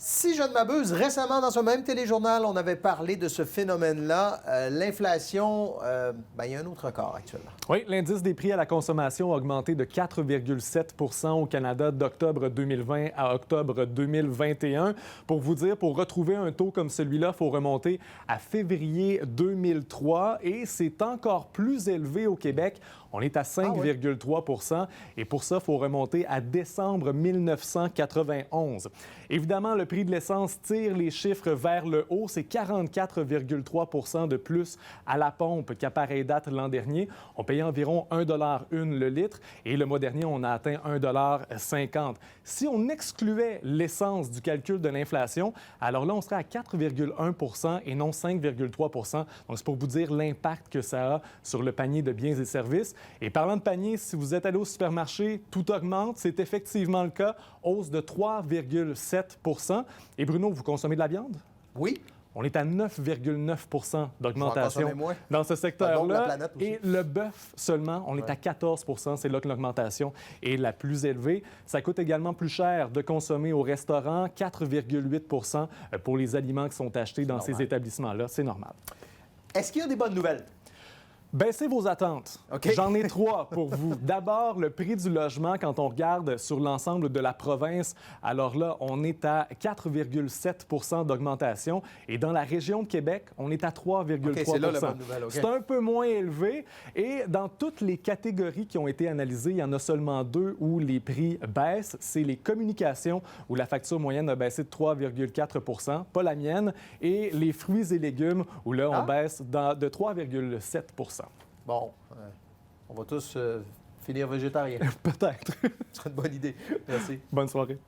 Si je ne m'abuse, récemment, dans ce même téléjournal, on avait parlé de ce phénomène-là. L'inflation, il y a un autre record actuellement. Oui, l'indice des prix à la consommation a augmenté de 4,7 au Canada d'octobre 2020 à octobre 2021. Pour vous dire, pour retrouver un taux comme celui-là, il faut remonter à février 2003 et c'est encore plus élevé au Québec. On est à 5,3 et pour ça, il faut remonter à décembre 1991. Évidemment, le prix de l'essence tire les chiffres vers le haut. C'est 44,3 de plus à la pompe qu'à pareille date l'an dernier. On payait environ 1,1 le litre et le mois dernier, on a atteint 1,50 Si on excluait l'essence du calcul de l'inflation, alors là, on serait à 4,1 et non 5,3 Donc, c'est pour vous dire l'impact que ça a sur le panier de biens et services. Et parlant de panier, si vous êtes allé au supermarché, tout augmente. C'est effectivement le cas. Hausse de 3,7 Et Bruno, vous consommez de la viande? Oui. On est à 9,9 d'augmentation moins. dans ce secteur-là. La Et le bœuf seulement, on est à 14 C'est là que l'augmentation est la plus élevée. Ça coûte également plus cher de consommer au restaurant, 4,8 pour les aliments qui sont achetés dans ces établissements-là. C'est normal. Est-ce qu'il y a des bonnes nouvelles? Baissez vos attentes. OK. J'en ai 3 pour vous. D'abord, le prix du logement, quand on regarde sur l'ensemble de la province, alors là, on est à 4,7 d'augmentation. Et dans la région de Québec, on est à 3,3 OK, c'est là la bonne nouvelle. OK. C'est un peu moins élevé. Et dans toutes les catégories qui ont été analysées, il y en a seulement 2 où les prix baissent. C'est les communications, où la facture moyenne a baissé de 3,4 pas la mienne, et les fruits et légumes, où là, on baisse de 3,7 Bon, on va tous finir végétariens. Peut-être. Ce serait une bonne idée. Merci. Bonne soirée.